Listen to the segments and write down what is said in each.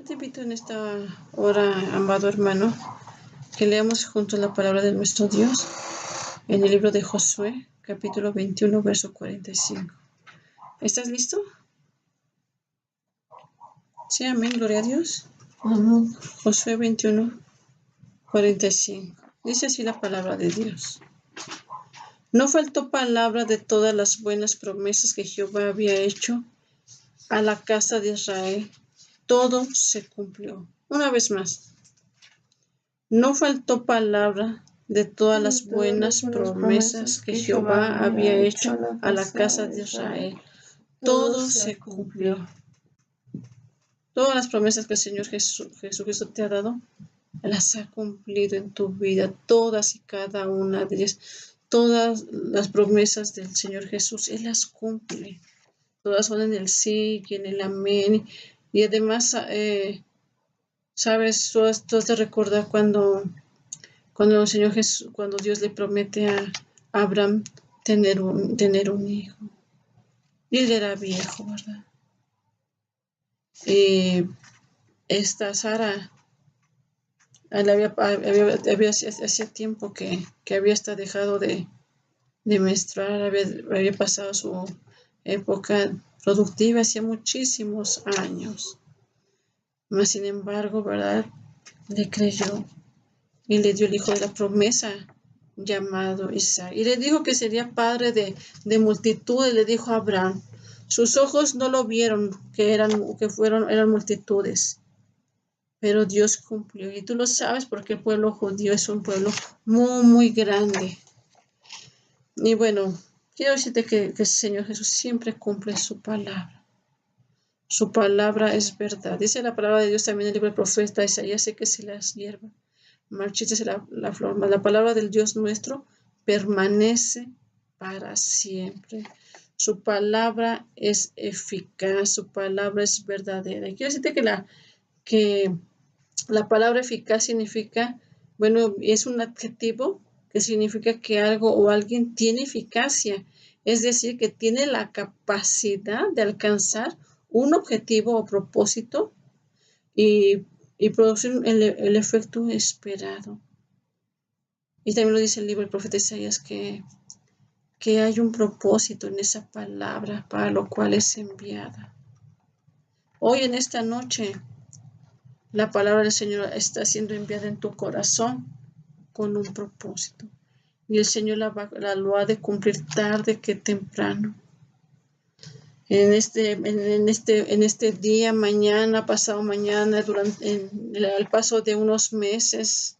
te invito en esta hora, amado hermano, que leamos juntos la palabra de nuestro Dios en el libro de Josué, capítulo 21, verso 45. ¿Estás listo? Sí, amén, gloria a Dios. Amén. Josué 21, 45. Dice así la palabra de Dios. No faltó palabra de todas las buenas promesas que Jehová había hecho a la casa de Israel. Todo se cumplió. Una vez más. No faltó palabra de todas las buenas promesas que Jehová había hecho a la casa de Israel. Todo se cumplió. Todas las promesas que el Señor Jesucristo te ha dado, las ha cumplido en tu vida. Todas y cada una de ellas. Todas las promesas del Señor Jesús, Él las cumple. Todas son en el sí y en el amén. Y además, sabes, tú has de recordar cuando el Señor Jesús, cuando Dios le promete a Abraham tener un hijo. Y él era viejo, ¿verdad? Y esta Sara, hacía tiempo que había hasta dejado de menstruar, había pasado su época productiva, hacía muchísimos años. Mas, sin embargo, ¿verdad? Le creyó y le dio el hijo de la promesa llamado Isaac. Y le dijo que sería padre de multitudes, le dijo a Abraham. Sus ojos no lo vieron, eran multitudes. Pero Dios cumplió. Y tú lo sabes porque el pueblo judío es un pueblo muy, muy grande. Y bueno, quiero decirte que el Señor Jesús siempre cumple su palabra. Su palabra es verdad. Dice la palabra de Dios también en el libro del profeta Isaías, sé que si las hierba marchítese la flor, mas la palabra del Dios nuestro permanece para siempre. Su palabra es eficaz, su palabra es verdadera. Y quiero decirte que la palabra eficaz significa, bueno, es un adjetivo que significa que algo o alguien tiene eficacia, es decir, que tiene la capacidad de alcanzar un objetivo o propósito y producir el efecto esperado. Y también lo dice el libro del profeta Isaías que hay un propósito en esa palabra para lo cual es enviada. Hoy en esta noche la palabra del Señor está siendo enviada en tu corazón con un propósito. Y el Señor lo ha de cumplir tarde que temprano. En este día, mañana, pasado mañana, al paso de unos meses,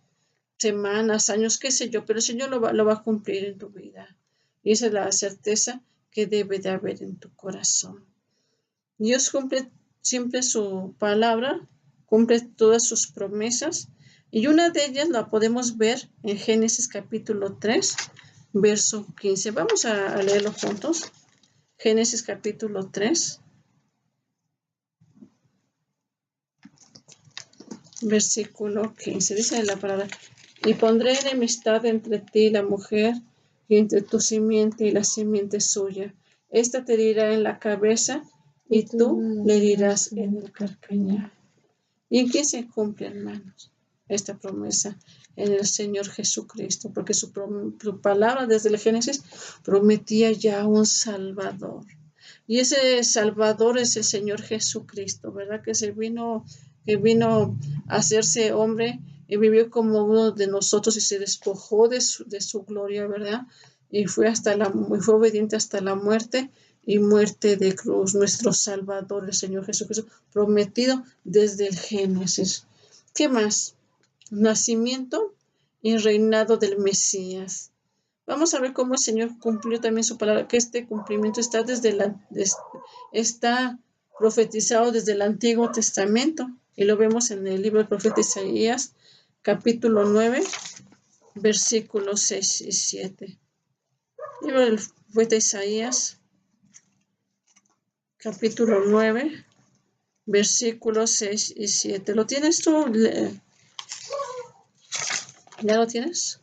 semanas, años, qué sé yo, pero el Señor lo va a cumplir en tu vida. Y esa es la certeza que debe de haber en tu corazón. Dios cumple siempre su palabra, cumple todas sus promesas, y una de ellas la podemos ver en Génesis capítulo 3, verso 15. Vamos a leerlo juntos. Génesis capítulo 3, versículo 15. Dice la palabra: y pondré enemistad entre ti y la mujer, y entre tu simiente y la simiente suya. Esta te herirá en la cabeza, y tú le herirás en el calcañar. ¿Y en quién se cumple, hermanos, esta promesa? En el Señor Jesucristo, porque su palabra desde el Génesis prometía ya un Salvador. Y ese Salvador es el Señor Jesucristo, ¿verdad? Que vino a hacerse hombre y vivió como uno de nosotros y se despojó de su gloria, ¿verdad? Y fue obediente hasta la muerte y muerte de cruz, nuestro Salvador, el Señor Jesucristo, prometido desde el Génesis. ¿Qué más? Nacimiento y reinado del Mesías. Vamos a ver cómo el Señor cumplió también su palabra, que este cumplimiento está profetizado desde el Antiguo Testamento, y lo vemos en el libro del profeta Isaías, capítulo 9, versículos 6 y 7. Libro del profeta Isaías, capítulo 9, versículos 6 y 7. ¿Lo tienes tú? ¿Ya lo tienes?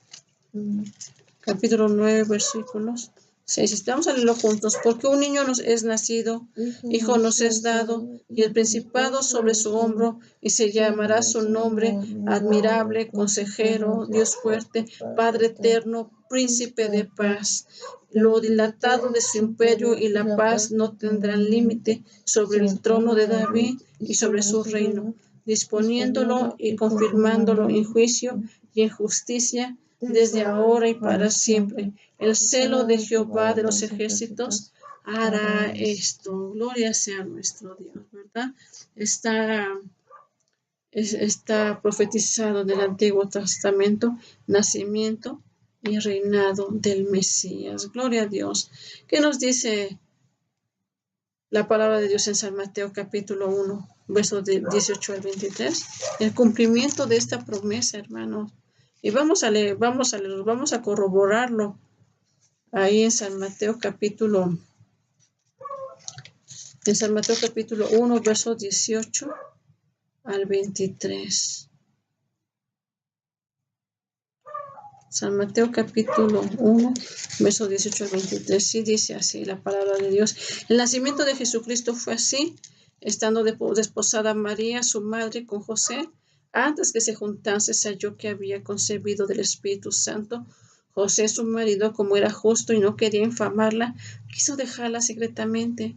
Capítulo 9, versículos 6. Vamos a leerlo juntos. Porque un niño nos es nacido, hijo nos es dado, y el principado sobre su hombro, y se llamará su nombre admirable, consejero, Dios fuerte, Padre eterno, príncipe de paz. Lo dilatado de su imperio y la paz no tendrán límite sobre el trono de David y sobre su reino, disponiéndolo y confirmándolo en juicio y en justicia desde ahora y para siempre. El celo de Jehová de los ejércitos hará esto. Gloria sea nuestro Dios, ¿verdad? Está profetizado en el Antiguo Testamento, nacimiento y reinado del Mesías. Gloria a Dios. ¿Qué nos dice la palabra de Dios en San Mateo capítulo 1, versos de 18 al 23? El cumplimiento de esta promesa, hermanos. Y vamos a corroborarlo ahí en San Mateo capítulo 1, versos 18 al 23. San Mateo capítulo 1, versos 18 al 23. Sí dice así la palabra de Dios. El nacimiento de Jesucristo fue así, estando desposada María, su madre, con José. Antes que se juntase, se halló que había concebido del Espíritu Santo. José, su marido, como era justo y no quería infamarla, quiso dejarla secretamente.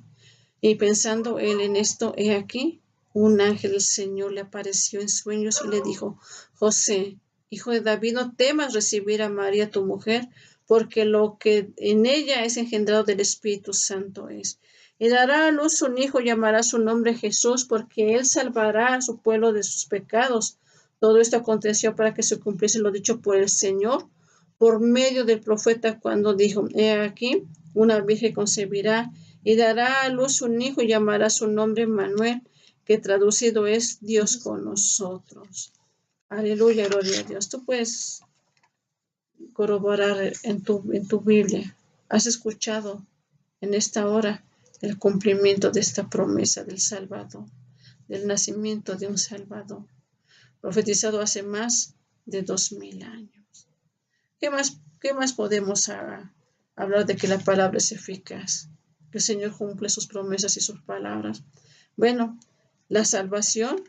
Y pensando él en esto, he aquí, un ángel del Señor le apareció en sueños y le dijo: José, hijo de David, no temas recibir a María tu mujer, porque lo que en ella es engendrado del Espíritu Santo es. Y dará a luz un hijo, llamará su nombre Jesús, porque él salvará a su pueblo de sus pecados. Todo esto aconteció para que se cumpliese lo dicho por el Señor, por medio del profeta, cuando dijo: he aquí, una virgen concebirá y dará a luz un hijo y llamará su nombre Manuel, que traducido es Dios con nosotros. Aleluya, gloria a Dios. Tú puedes corroborar en tu Biblia. Has escuchado en esta hora el cumplimiento de esta promesa del Salvador, del nacimiento de un Salvador, profetizado hace más de 2000 años. ¿Qué más podemos hablar de que la palabra es eficaz? Que el Señor cumple sus promesas y sus palabras. Bueno, la salvación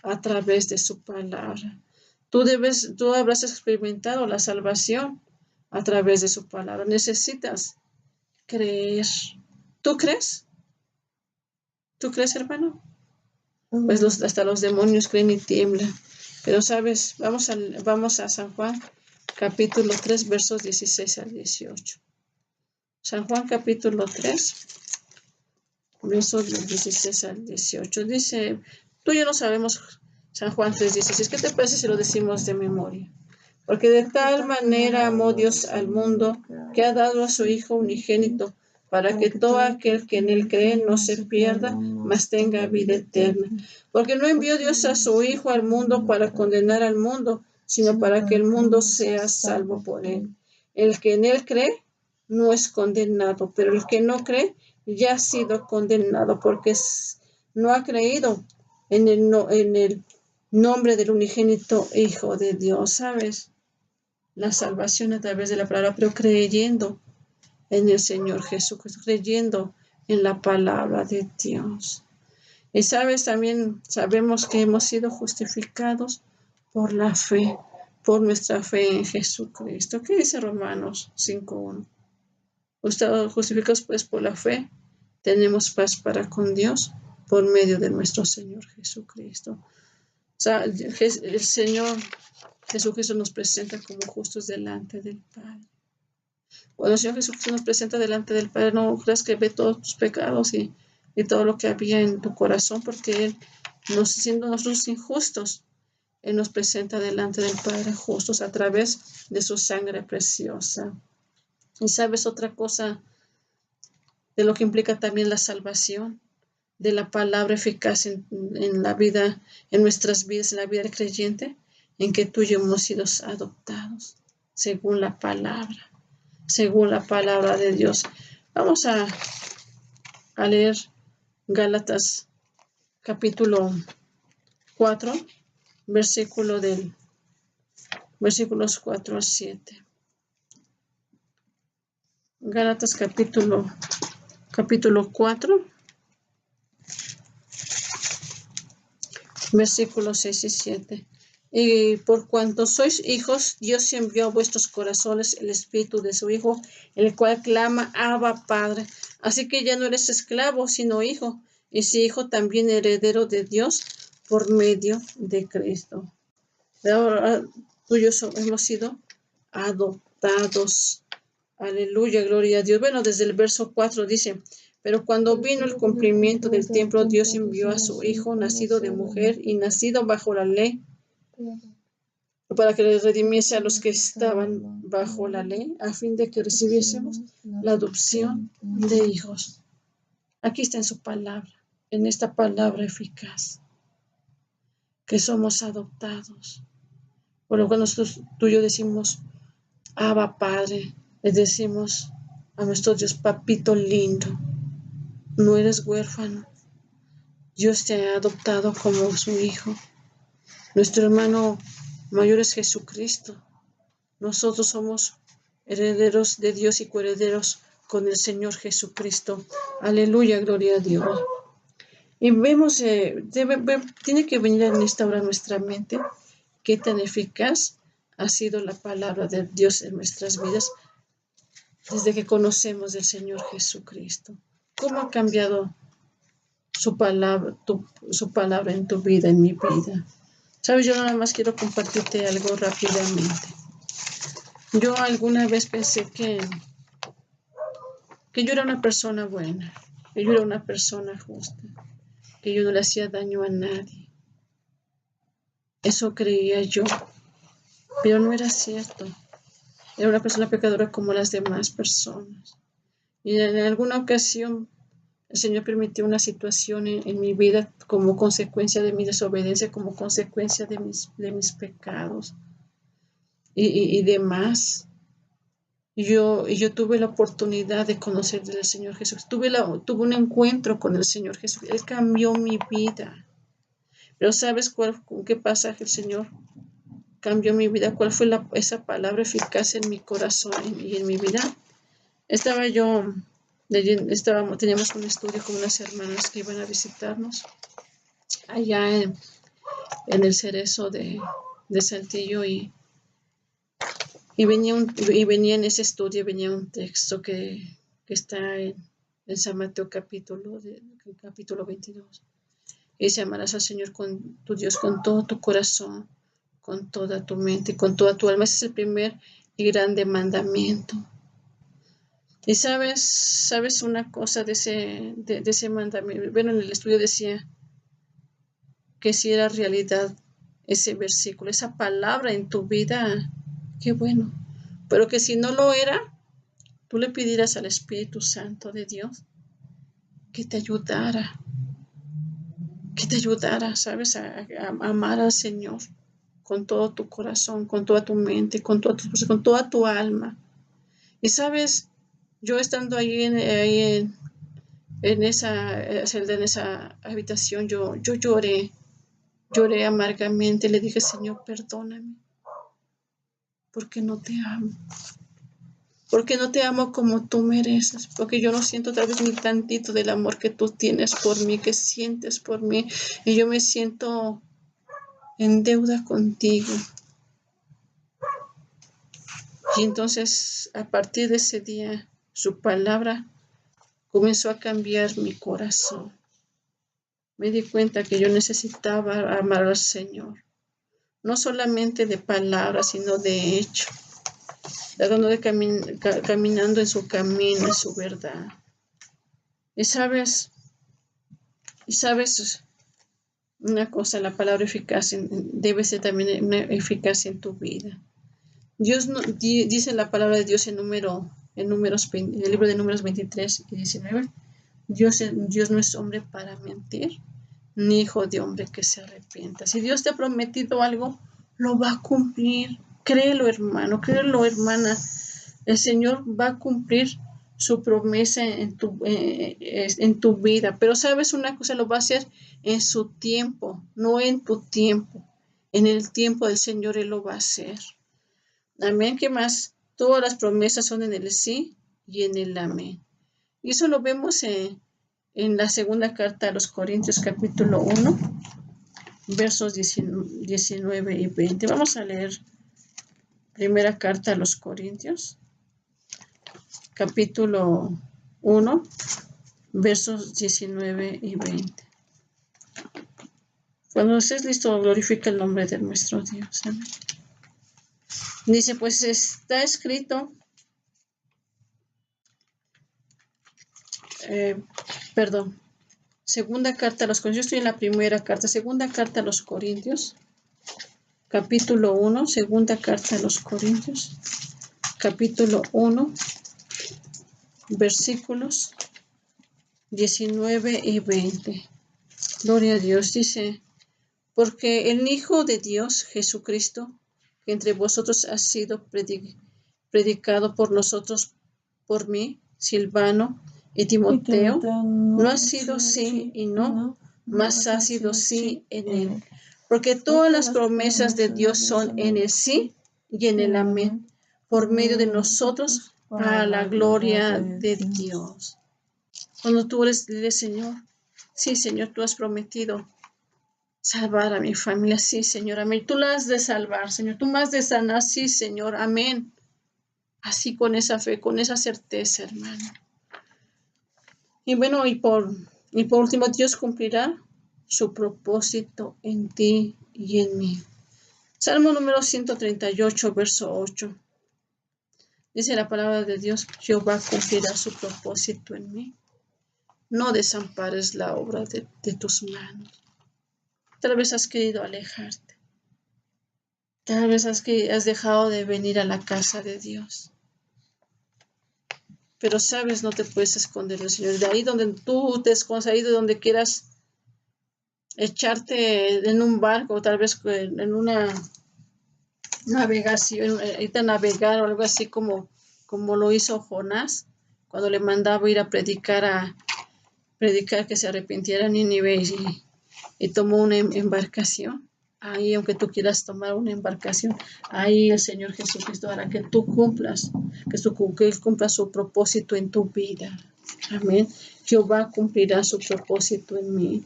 a través de su palabra. Tú habrás experimentado la salvación a través de su palabra. Necesitas creer. ¿Tú crees? ¿Tú crees, hermano? Pues hasta los demonios creen y tiemblan. Pero sabes, vamos a San Juan capítulo 3, versos 16 al 18. San Juan capítulo 3, versos 16 al 18. Dice, tú y yo no sabemos San Juan 3, 16. ¿Qué te parece si lo decimos de memoria? Porque de tal manera amó Dios al mundo, que ha dado a su Hijo unigénito, para que todo aquel que en él cree no se pierda, mas tenga vida eterna. Porque no envió Dios a su Hijo al mundo para condenar al mundo, sino para que el mundo sea salvo por él. El que en él cree no es condenado, pero el que no cree ya ha sido condenado, porque no ha creído en el nombre del unigénito Hijo de Dios. ¿Sabes? La salvación a través de la palabra, pero creyendo en el Señor Jesucristo, creyendo en la palabra de Dios. Y sabes, también sabemos que hemos sido justificados por la fe, por nuestra fe en Jesucristo. ¿Qué dice Romanos 5:1? Justificados pues por la fe, tenemos paz para con Dios por medio de nuestro Señor Jesucristo. O sea, el Señor Jesucristo nos presenta como justos delante del Padre. Cuando el Señor Jesucristo nos presenta delante del Padre, no creas que ve todos tus pecados y todo lo que había en tu corazón, porque Él, siendo nosotros injustos, Él nos presenta delante del Padre justos a través de su sangre preciosa. Y sabes otra cosa de lo que implica también la salvación, de la palabra eficaz en la vida, en nuestras vidas, en la vida del creyente, en que tú y yo hemos sido adoptados según la palabra de Dios. Vamos a leer Gálatas capítulo 4, versículos 4 a 7. Gálatas capítulo 4, versículos 6 y 7. Y por cuanto sois hijos, Dios envió a vuestros corazones el espíritu de su Hijo, el cual clama, Abba, Padre. Así que ya no eres esclavo, sino hijo, y si hijo, también heredero de Dios por medio de Cristo. Ahora tú y yo hemos sido adoptados. Aleluya, gloria a Dios. Bueno, desde el verso 4 dice, pero cuando vino el cumplimiento del tiempo, Dios envió a su Hijo, nacido de mujer y nacido bajo la ley, para que les redimiese a los que estaban bajo la ley, a fin de que recibiésemos la adopción de hijos. Aquí está en su palabra, en esta palabra eficaz, que somos adoptados. Por lo que nosotros, tú y yo decimos, Abba, Padre, le decimos a nuestro Dios, papito lindo, no eres huérfano. Dios te ha adoptado como su hijo. Nuestro hermano mayor es Jesucristo. Nosotros somos herederos de Dios y coherederos con el Señor Jesucristo. Aleluya, gloria a Dios. Y vemos, tiene que venir en esta hora nuestra mente qué tan eficaz ha sido la palabra de Dios en nuestras vidas desde que conocemos del Señor Jesucristo. ¿Cómo ha cambiado su palabra en tu vida, en mi vida? Sabes, yo nada más quiero compartirte algo rápidamente. Yo alguna vez pensé que yo era una persona buena, que yo era una persona justa, que yo no le hacía daño a nadie. Eso creía yo, pero no era cierto. Era una persona pecadora como las demás personas. Y en alguna ocasión el Señor permitió una situación en mi vida como consecuencia de mi desobediencia, como consecuencia de mis pecados y demás. Yo tuve la oportunidad de conocer al Señor Jesús. Tuve un encuentro con el Señor Jesús. Él cambió mi vida. Pero ¿sabes con qué pasaje el Señor cambió mi vida? ¿Cuál fue esa palabra eficaz en mi corazón y en mi vida? Teníamos un estudio con unas hermanas que iban a visitarnos allá en el Cerezo de Saltillo y venía en ese estudio, venía un texto que está en San Mateo capítulo 22. Y dice, amarás al Señor con tu Dios con todo tu corazón, con toda tu mente, con toda tu alma. Ese es el primer y grande mandamiento. Y sabes una cosa de ese mandamiento. Bueno, en el estudio decía que si era realidad ese versículo, esa palabra en tu vida, qué bueno. Pero que si no lo era, tú le pidieras al Espíritu Santo de Dios que te ayudara, ¿sabes? A amar al Señor con todo tu corazón, con toda tu mente, con toda tu alma. Y sabes, yo estando ahí en esa celda, en esa habitación, yo lloré amargamente. Le dije, Señor, perdóname, porque no te amo. Porque no te amo como tú mereces, porque yo no siento tal vez ni tantito del amor que tú tienes por mí, que sientes por mí, y yo me siento en deuda contigo. Y entonces, a partir de ese día, su palabra comenzó a cambiar mi corazón. Me di cuenta que yo necesitaba amar al Señor, no solamente de palabras, sino de hecho, tratando de caminando en su camino, en su verdad. Y sabes una cosa, la palabra eficaz debe ser también una eficacia en tu vida. Dios dice la palabra de Dios en el libro de Números 23 y 19. Dios no es hombre para mentir, ni hijo de hombre que se arrepienta. Si Dios te ha prometido algo, lo va a cumplir. Créelo, hermano, créelo, hermana. El Señor va a cumplir su promesa en tu vida. Pero sabes una cosa, lo va a hacer en su tiempo, no en tu tiempo. En el tiempo del Señor Él lo va a hacer. Amén. ¿Qué más? Todas las promesas son en el sí y en el amén. Y eso lo vemos en la segunda carta a los Corintios, capítulo 1, versos 19 y 20. Vamos a leer primera carta a los Corintios, capítulo 1, versos 19 y 20. Cuando estés listo, glorifica el nombre de nuestro Dios. Amén. Dice, pues está escrito, segunda carta a los Corintios, yo estoy en la primera carta, segunda carta a los Corintios, capítulo 1, segunda carta a los Corintios, capítulo 1, versículos 19 y 20. Gloria a Dios, dice, porque el Hijo de Dios, Jesucristo, que entre vosotros ha sido predicado por nosotros, por mí, Silvano y Timoteo, no ha sido sí y no, mas ha sido sí en él. Porque todas las promesas de Dios son en el sí y en el amén, por medio de nosotros, para la gloria de Dios. Cuando tú dile, Señor, sí, Señor, tú has prometido salvar a mi familia, sí, Señor, amén. Tú la has de salvar, Señor, tú me has de sanar, sí, Señor, amén. Así con esa fe, con esa certeza, hermano. Y bueno, y por último, Dios cumplirá su propósito en ti y en mí. Salmo número 138, verso 8. Dice la palabra de Dios, Jehová cumplirá su propósito en mí. No desampares la obra de tus manos. Tal vez has querido alejarte. Tal vez has dejado de venir a la casa de Dios. Pero sabes, no te puedes esconder del Señor. De ahí donde tú te escondes, ahí de donde quieras echarte en un barco, tal vez en una navegación, irte a navegar o algo así como lo hizo Jonás, cuando le mandaba ir a predicar que se arrepintiera en Nínive y tomó una embarcación. Ahí, aunque tú quieras tomar una embarcación, ahí el Señor Jesucristo hará que tú cumplas, que Él cumpla su propósito en tu vida. Amén. Jehová cumplirá su propósito en mí.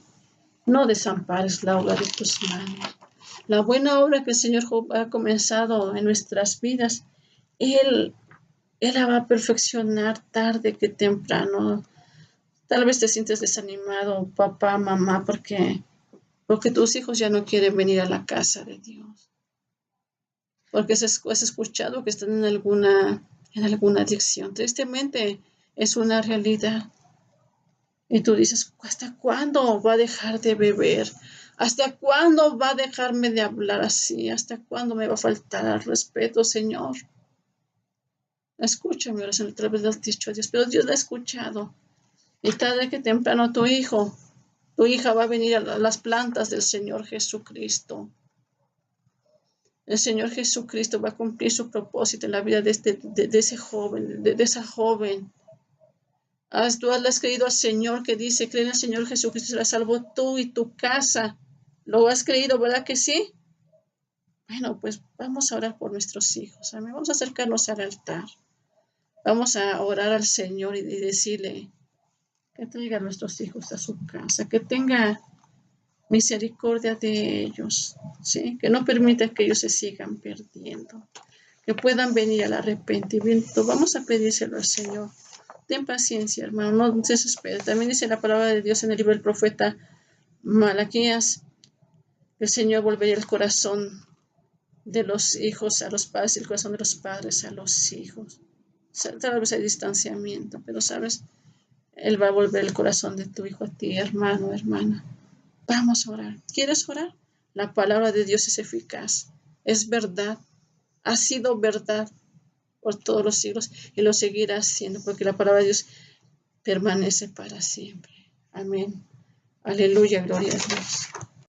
No desampares la obra de tus manos. La buena obra que el Señor ha comenzado en nuestras vidas, Él la va a perfeccionar tarde que temprano. Tal vez te sientes desanimado, papá, mamá, porque tus hijos ya no quieren venir a la casa de Dios. Porque has escuchado que están en alguna adicción. Tristemente es una realidad. Y tú dices, ¿hasta cuándo va a dejar de beber? ¿Hasta cuándo va a dejarme de hablar así? ¿Hasta cuándo me va a faltar al respeto, Señor? Escúchame, oración, otra vez le has dicho a Dios, pero Dios la ha escuchado. Y tarde que temprano tu hija va a venir a las plantas del Señor Jesucristo. El Señor Jesucristo va a cumplir su propósito en la vida de ese joven, de esa joven. Tú le has creído al Señor que dice, cree en el Señor Jesucristo, se la salvó tú y tu casa. ¿Lo has creído, verdad que sí? Bueno, pues vamos a orar por nuestros hijos. Amén. Vamos a acercarnos al altar. Vamos a orar al Señor y decirle que traiga a nuestros hijos a su casa, que tenga misericordia de ellos, ¿sí? Que no permita que ellos se sigan perdiendo, que puedan venir al arrepentimiento. Vamos a pedírselo al Señor. Ten paciencia, hermano, no se desespere. También dice la palabra de Dios en el libro del profeta Malaquías, el Señor volvería el corazón de los hijos a los padres y el corazón de los padres a los hijos. Tal vez hay distanciamiento, pero sabes, Él va a volver el corazón de tu hijo a ti, hermano, hermana. Vamos a orar. ¿Quieres orar? La palabra de Dios es eficaz, es verdad, ha sido verdad por todos los siglos y lo seguirá siendo porque la palabra de Dios permanece para siempre. Amén. Aleluya, gloria a Dios.